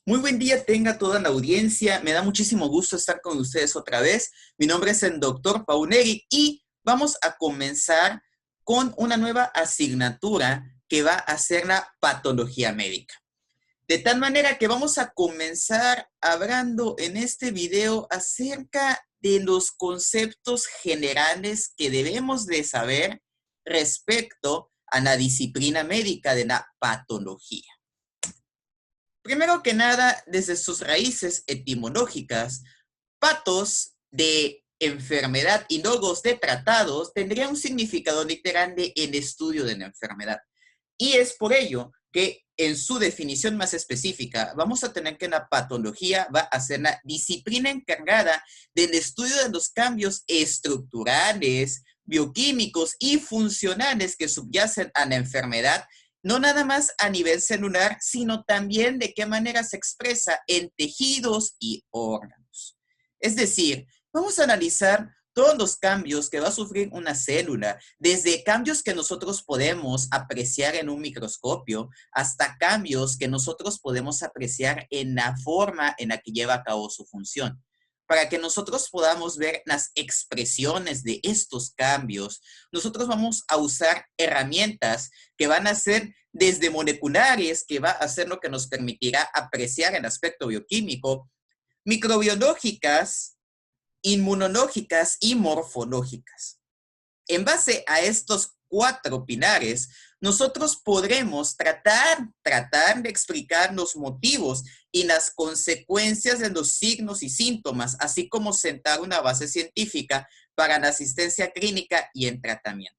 Muy buen día tenga toda la audiencia. Me da muchísimo gusto estar con ustedes otra vez. Mi nombre es el doctor Pauneri y vamos a comenzar con una nueva asignatura que va a ser la patología médica. De tal manera que vamos a comenzar hablando en este video acerca de los conceptos generales que debemos de saber respecto a la disciplina médica de la patología. Primero que nada, desde sus raíces etimológicas, patos de enfermedad y logos de tratados tendría un significado literal de el estudio de la enfermedad. Y es por ello que en su definición más específica vamos a tener que la patología va a ser la disciplina encargada del estudio de los cambios estructurales, bioquímicos y funcionales que subyacen a la enfermedad, no nada más a nivel celular, sino también de qué manera se expresa en tejidos y órganos. Es decir, vamos a analizar todos los cambios que va a sufrir una célula, desde cambios que nosotros podemos apreciar en un microscopio hasta cambios que nosotros podemos apreciar en la forma en la que lleva a cabo su función. Para que nosotros podamos ver las expresiones de estos cambios, nosotros vamos a usar herramientas que van a ser desde moleculares, que va a ser lo que nos permitirá apreciar el aspecto bioquímico, microbiológicas, inmunológicas y morfológicas. En base a estos 4 pilares, nosotros podremos tratar de explicar los motivos y las consecuencias de los signos y síntomas, así como sentar una base científica para la asistencia clínica y el tratamiento.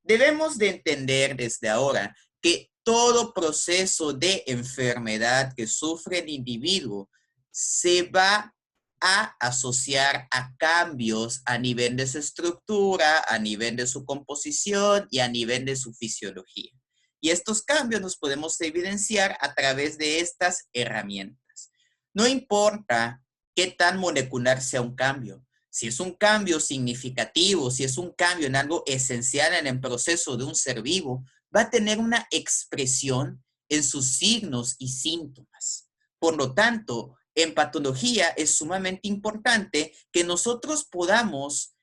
Debemos de entender desde ahora que todo proceso de enfermedad que sufre el individuo se va a asociar a cambios a nivel de su estructura, a nivel de su composición y a nivel de su fisiología. Y estos cambios los podemos evidenciar a través de estas herramientas. No importa qué tan molecular sea un cambio. Si es un cambio significativo, si es un cambio en algo esencial en el proceso de un ser vivo, va a tener una expresión en sus signos y síntomas. Por lo tanto, en patología es sumamente importante que nosotros podamos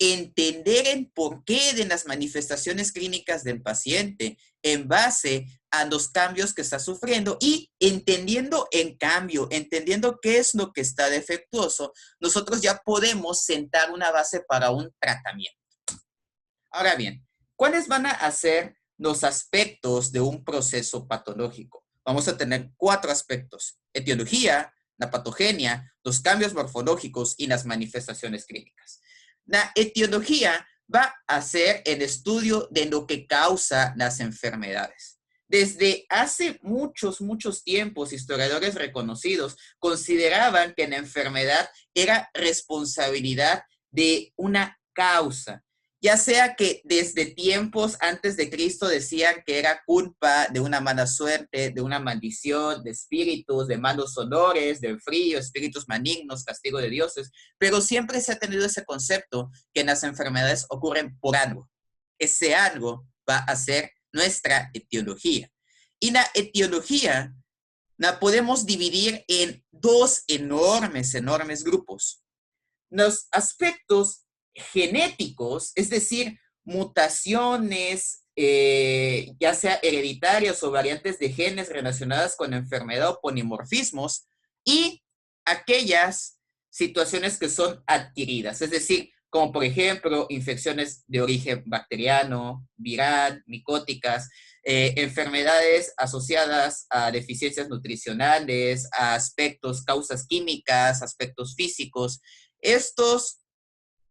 entender el porqué de las manifestaciones clínicas del paciente en base a los cambios que está sufriendo y entendiendo en cambio, entendiendo qué es lo que está defectuoso, nosotros ya podemos sentar una base para un tratamiento. Ahora bien, ¿cuáles van a ser los aspectos de un proceso patológico? Vamos a tener 4 aspectos: etiología, la patogenia, los cambios morfológicos y las manifestaciones clínicas. La etiología va a ser el estudio de lo que causa las enfermedades. Desde hace muchos tiempos, historiadores reconocidos consideraban que la enfermedad era responsabilidad de una causa, ya sea que desde tiempos antes de Cristo decían que era culpa de una mala suerte, de una maldición, de espíritus, de malos olores, del frío, espíritus malignos, castigo de dioses, pero siempre se ha tenido ese concepto que las enfermedades ocurren por algo. Ese algo va a ser nuestra etiología. Y la etiología la podemos dividir en 2 enormes grupos. Los aspectos genéticos, es decir, mutaciones, ya sea hereditarias o variantes de genes relacionadas con la enfermedad o polimorfismos, y aquellas situaciones que son adquiridas, es decir, como por ejemplo infecciones de origen bacteriano, viral, micóticas, enfermedades asociadas a deficiencias nutricionales, a aspectos, causas químicas, aspectos físicos. Estos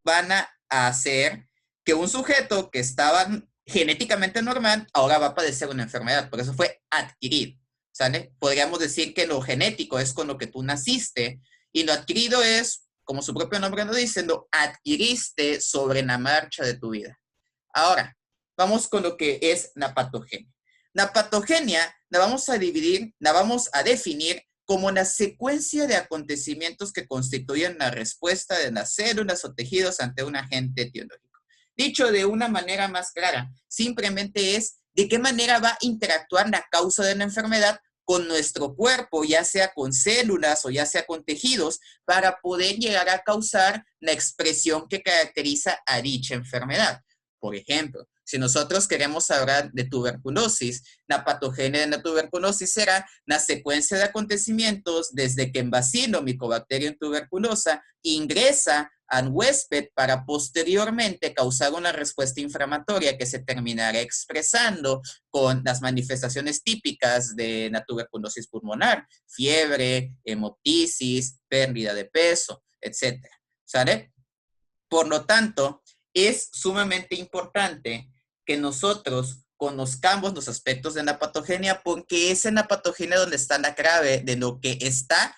van a hacer que un sujeto que estaba genéticamente normal ahora va a padecer una enfermedad, por eso fue adquirido, ¿sale? Podríamos decir que lo genético es con lo que tú naciste y lo adquirido es, como su propio nombre lo dice, lo adquiriste sobre la marcha de tu vida. Ahora, vamos con lo que es la patogenia. La patogenia la vamos a dividir, la vamos a definir como la secuencia de acontecimientos que constituyen la respuesta de las células o tejidos ante un agente etiológico. Dicho de una manera más clara, simplemente es de qué manera va a interactuar la causa de la enfermedad con nuestro cuerpo, ya sea con células o ya sea con tejidos, para poder llegar a causar la expresión que caracteriza a dicha enfermedad. Por ejemplo, si nosotros queremos hablar de tuberculosis, la patogenia de la tuberculosis será la secuencia de acontecimientos desde que el bacilo Mycobacterium tuberculosa ingresa al huésped para posteriormente causar una respuesta inflamatoria que se terminará expresando con las manifestaciones típicas de la tuberculosis pulmonar, fiebre, hemoptisis, pérdida de peso, etcétera. ¿Sale? Por lo tanto, es sumamente importante que nosotros conozcamos los aspectos de la patogenia porque es en la patogenia donde está la clave de lo que está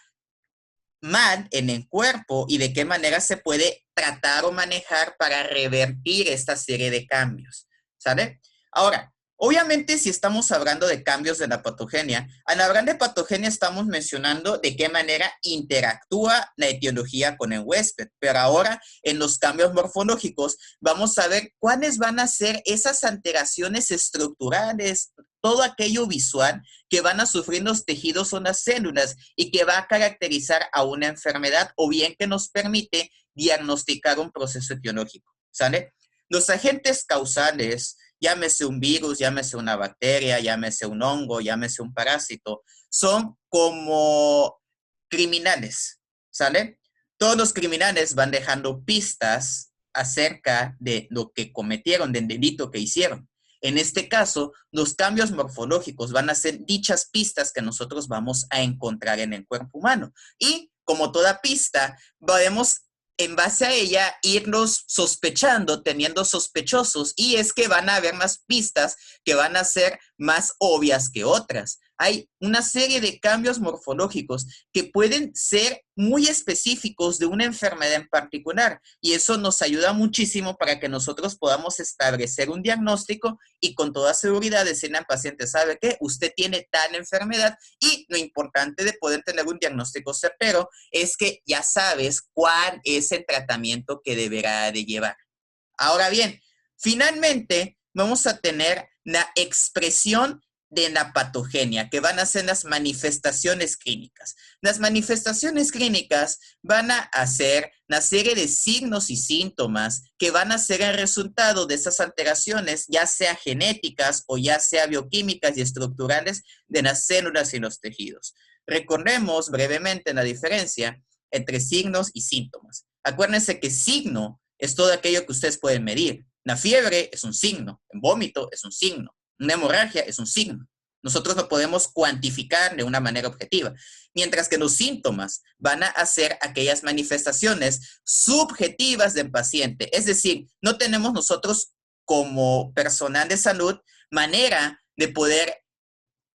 mal en el cuerpo y de qué manera se puede tratar o manejar para revertir esta serie de cambios. ¿Sale? Ahora, obviamente si estamos hablando de cambios de la patogenia, al hablar de patogenia estamos mencionando de qué manera interactúa la etiología con el huésped, pero ahora en los cambios morfológicos vamos a ver cuáles van a ser esas alteraciones estructurales, todo aquello visual que van a sufrir los tejidos o las células y que va a caracterizar a una enfermedad o bien que nos permite diagnosticar un proceso etiológico, ¿sale? Los agentes causales, llámese un virus, llámese una bacteria, llámese un hongo, llámese un parásito, son como criminales, ¿sale? Todos los criminales van dejando pistas acerca de lo que cometieron, del delito que hicieron. En este caso, los cambios morfológicos van a ser dichas pistas que nosotros vamos a encontrar en el cuerpo humano. Y como toda pista, podemos en base a ella irnos sospechando, teniendo sospechosos, y es que van a haber más pistas que van a ser más obvias que otras. Hay una serie de cambios morfológicos que pueden ser muy específicos de una enfermedad en particular, y eso nos ayuda muchísimo para que nosotros podamos establecer un diagnóstico y con toda seguridad decirle al paciente, ¿sabe qué? Usted tiene tal enfermedad, y lo importante de poder tener un diagnóstico certero es que ya sabes cuál es el tratamiento que deberá de llevar. Ahora bien, finalmente vamos a tener la expresión de la patogenia, que van a ser las manifestaciones clínicas. Las manifestaciones clínicas van a ser una serie de signos y síntomas que van a ser el resultado de esas alteraciones, ya sea genéticas o ya sea bioquímicas y estructurales de las células y los tejidos. Recordemos brevemente la diferencia entre signos y síntomas. Acuérdense que signo es todo aquello que ustedes pueden medir. La fiebre es un signo, el vómito es un signo, una hemorragia es un signo. Nosotros lo podemos cuantificar de una manera objetiva, mientras que los síntomas van a ser aquellas manifestaciones subjetivas del paciente. Es decir, no tenemos nosotros como personal de salud manera de poder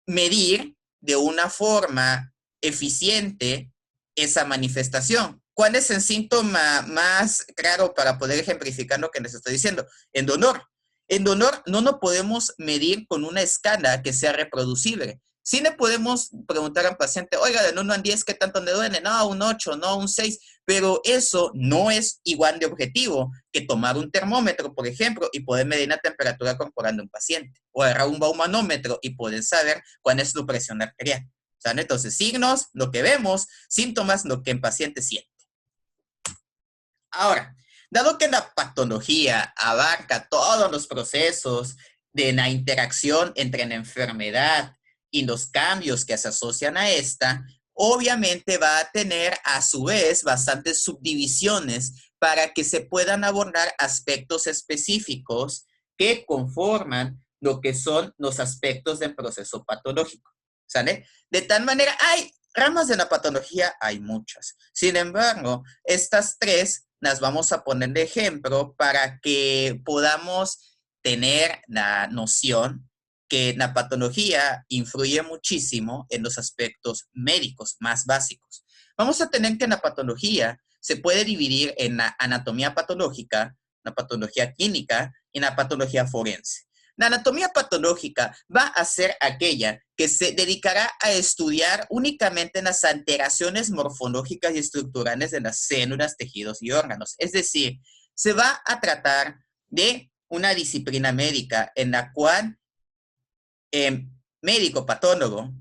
medir de una forma eficiente esa manifestación. ¿Cuál es el síntoma más claro para poder ejemplificar lo que les estoy diciendo? El dolor. El dolor no lo podemos medir con una escala que sea reproducible. Sí le podemos preguntar al paciente, oiga, del 1 al 10, ¿qué tanto le duele? No, un 8, no, un 6, pero eso no es igual de objetivo que tomar un termómetro, por ejemplo, y poder medir la temperatura corporal de un paciente, o agarrar un baumanómetro y poder saber cuál es su presión arterial. ¿Saben? Entonces, signos, lo que vemos, síntomas, lo que el paciente siente. Ahora, dado que la patología abarca todos los procesos de la interacción entre la enfermedad y los cambios que se asocian a esta, obviamente va a tener a su vez bastantes subdivisiones para que se puedan abordar aspectos específicos que conforman lo que son los aspectos del proceso patológico. ¿Sale? De tal manera, hay ramas de la patología, hay muchas. Sin embargo, estas tres las vamos a poner de ejemplo para que podamos tener la noción que la patología influye muchísimo en los aspectos médicos más básicos. Vamos a tener que la patología se puede dividir en la anatomía patológica, la patología clínica y la patología forense. La anatomía patológica va a ser aquella que se dedicará a estudiar únicamente las alteraciones morfológicas y estructurales de las células, tejidos y órganos. Es decir, se va a tratar de una disciplina médica en la cual el médico patólogo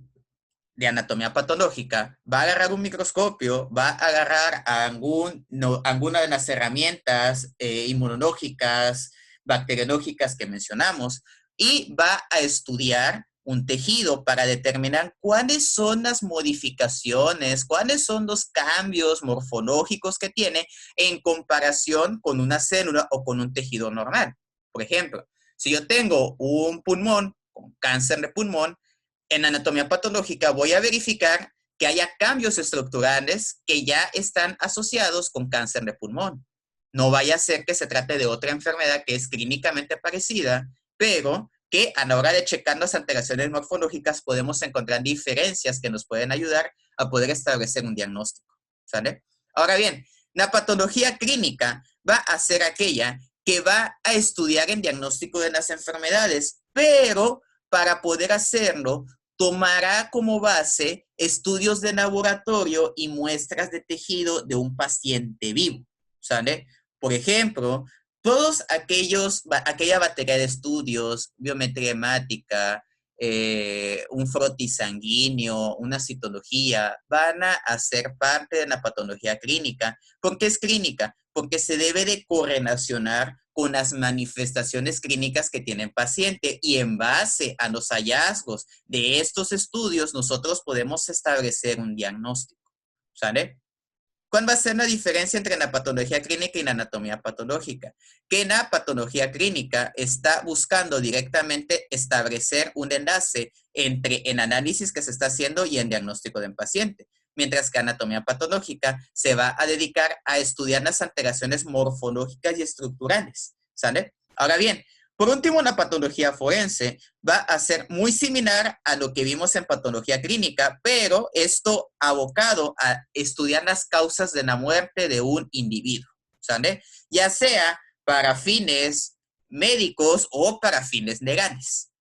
de anatomía patológica va a agarrar un microscopio, va a agarrar alguna de las herramientas inmunológicas, bacteriológicas que mencionamos y va a estudiar un tejido para determinar cuáles son las modificaciones, cuáles son los cambios morfológicos que tiene en comparación con una célula o con un tejido normal. Por ejemplo, si yo tengo un pulmón con cáncer de pulmón, en anatomía patológica voy a verificar que haya cambios estructurales que ya están asociados con cáncer de pulmón. No vaya a ser que se trate de otra enfermedad que es clínicamente parecida, pero que a la hora de checar las alteraciones morfológicas podemos encontrar diferencias que nos pueden ayudar a poder establecer un diagnóstico, ¿sale? Ahora bien, la patología clínica va a ser aquella que va a estudiar el diagnóstico de las enfermedades, pero para poder hacerlo tomará como base estudios de laboratorio y muestras de tejido de un paciente vivo, ¿sale? Por ejemplo, aquella batería de estudios, biometría hemática, un frotis sanguíneo, una citología, van a ser parte de la patología clínica. ¿Por qué es clínica? Porque se debe de correlacionar con las manifestaciones clínicas que tiene el paciente y en base a los hallazgos de estos estudios nosotros podemos establecer un diagnóstico, ¿sale? ¿Cuál va a ser la diferencia entre la patología clínica y la anatomía patológica? Que la patología clínica está buscando directamente establecer un enlace entre el análisis que se está haciendo y el diagnóstico del paciente, mientras que anatomía patológica se va a dedicar a estudiar las alteraciones morfológicas y estructurales, ¿sale? Ahora bien, por último, la patología forense va a ser muy similar a lo que vimos en patología clínica, pero esto abocado a estudiar las causas de la muerte de un individuo, ¿sale? Ya sea para fines médicos o para fines legales.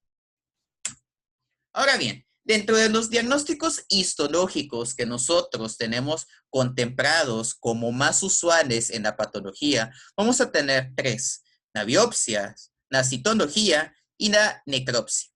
Ahora bien, dentro de los diagnósticos histológicos que nosotros tenemos contemplados como más usuales en la patología, vamos a tener tres: la biopsia, la citología y la necropsia.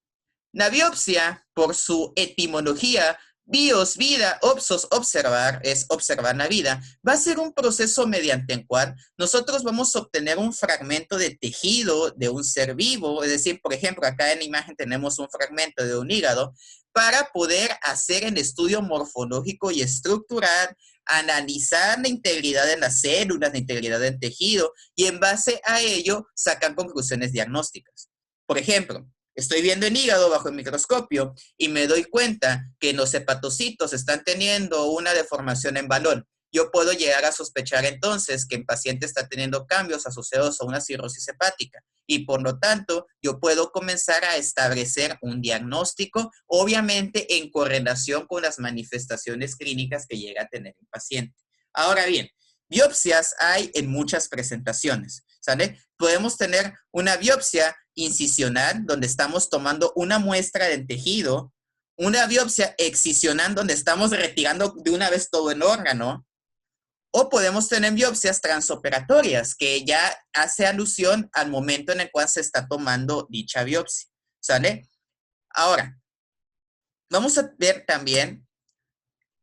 La biopsia, por su etimología, bios, vida, opsos, observar, es observar la vida, va a ser un proceso mediante el cual nosotros vamos a obtener un fragmento de tejido de un ser vivo, es decir, por ejemplo, acá en la imagen tenemos un fragmento de un hígado, para poder hacer el estudio morfológico y estructural, analizar la integridad de las células, la integridad del tejido, y en base a ello sacar conclusiones diagnósticas. Por ejemplo, estoy viendo el hígado bajo el microscopio y me doy cuenta que los hepatocitos están teniendo una deformación en balón. Yo puedo llegar a sospechar entonces que el paciente está teniendo cambios asociados a una cirrosis hepática y por lo tanto yo puedo comenzar a establecer un diagnóstico, obviamente en correlación con las manifestaciones clínicas que llega a tener el paciente. Ahora bien, biopsias hay en muchas presentaciones, ¿sale? Podemos tener una biopsia incisional, donde estamos tomando una muestra del tejido, una biopsia excisional, donde estamos retirando de una vez todo el órgano, o podemos tener biopsias transoperatorias, que ya hace alusión al momento en el cual se está tomando dicha biopsia, ¿sale? Ahora, vamos a ver también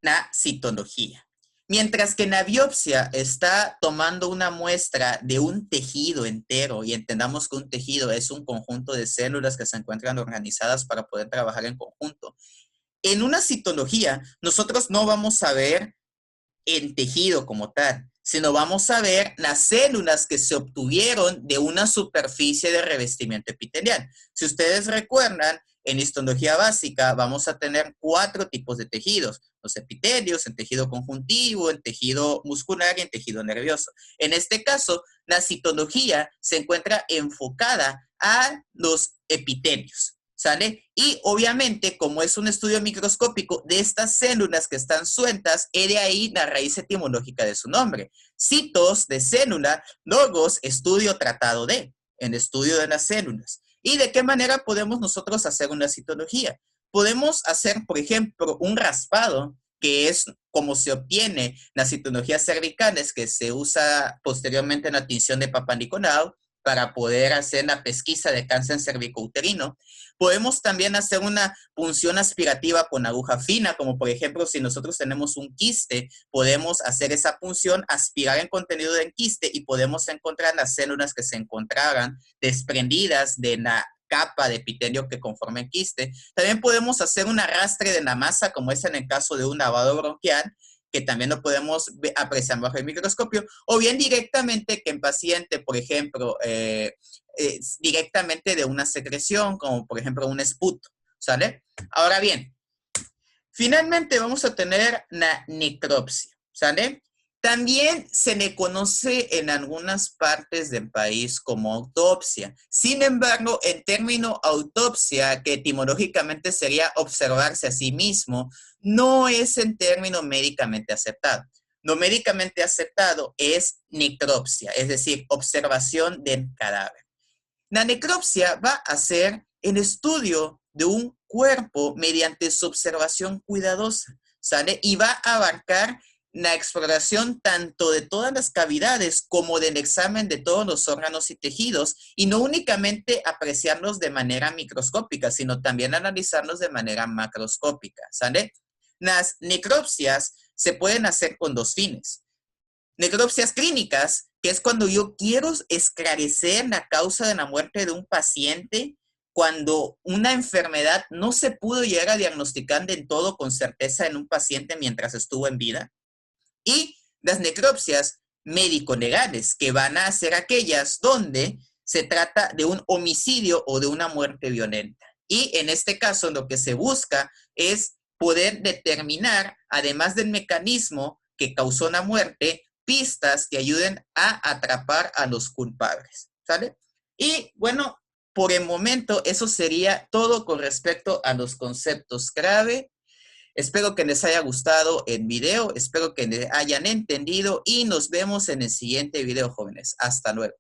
la citología. Mientras que en la biopsia está tomando una muestra de un tejido entero, y entendamos que un tejido es un conjunto de células que se encuentran organizadas para poder trabajar en conjunto. En una citología, nosotros no vamos a ver el tejido como tal, sino vamos a ver las células que se obtuvieron de una superficie de revestimiento epitelial. Si ustedes recuerdan, en histología básica vamos a tener 4 tipos de tejidos: los epitelios, el tejido conjuntivo, el tejido muscular y el tejido nervioso. En este caso, la citología se encuentra enfocada a los epitelios, ¿sale? Y obviamente, como es un estudio microscópico de estas células que están sueltas, he de ahí la raíz etimológica de su nombre. Citos de célula, logos, estudio, tratado de, en estudio de las células. ¿Y de qué manera podemos nosotros hacer una citología? Podemos hacer, por ejemplo, un raspado, que es como se obtiene las citologías cervicales, que se usa posteriormente en la tinción de Papa Nicolau, para poder hacer la pesquisa de cáncer cervicouterino. Podemos también hacer una punción aspirativa con aguja fina, como por ejemplo, si nosotros tenemos un quiste, podemos hacer esa punción, aspirar el contenido del quiste y podemos encontrar las células que se encontraran desprendidas de la capa de epitelio que conforma el quiste. También podemos hacer un arrastre de la masa, como es en el caso de un lavado bronquial, que también lo podemos apreciar bajo el microscopio, o bien directamente que en paciente, por ejemplo, directamente de una secreción, como por ejemplo un esputo, ¿sale? Ahora bien, finalmente vamos a tener la necropsia, ¿sale? También se le conoce en algunas partes del país como autopsia. Sin embargo, el término autopsia, que etimológicamente sería observarse a sí mismo, no es el término médicamente aceptado. Lo médicamente aceptado es necropsia, es decir, observación del cadáver. La necropsia va a ser el estudio de un cuerpo mediante su observación cuidadosa, ¿sale? Y va a abarcar la exploración tanto de todas las cavidades como del examen de todos los órganos y tejidos, y no únicamente apreciarlos de manera microscópica, sino también analizarlos de manera macroscópica, ¿sale? Las necropsias se pueden hacer con dos fines. Necropsias clínicas, que es cuando yo quiero esclarecer la causa de la muerte de un paciente cuando una enfermedad no se pudo llegar a diagnosticar del todo con certeza en un paciente mientras estuvo en vida. Y las necropsias médico-legales, que van a ser aquellas donde se trata de un homicidio o de una muerte violenta. Y en este caso lo que se busca es poder determinar, además del mecanismo que causó la muerte, pistas que ayuden a atrapar a los culpables, ¿sale? Y bueno, por el momento eso sería todo con respecto a los conceptos clave. Espero que les haya gustado el video, espero que les hayan entendido y nos vemos en el siguiente video, jóvenes. Hasta luego.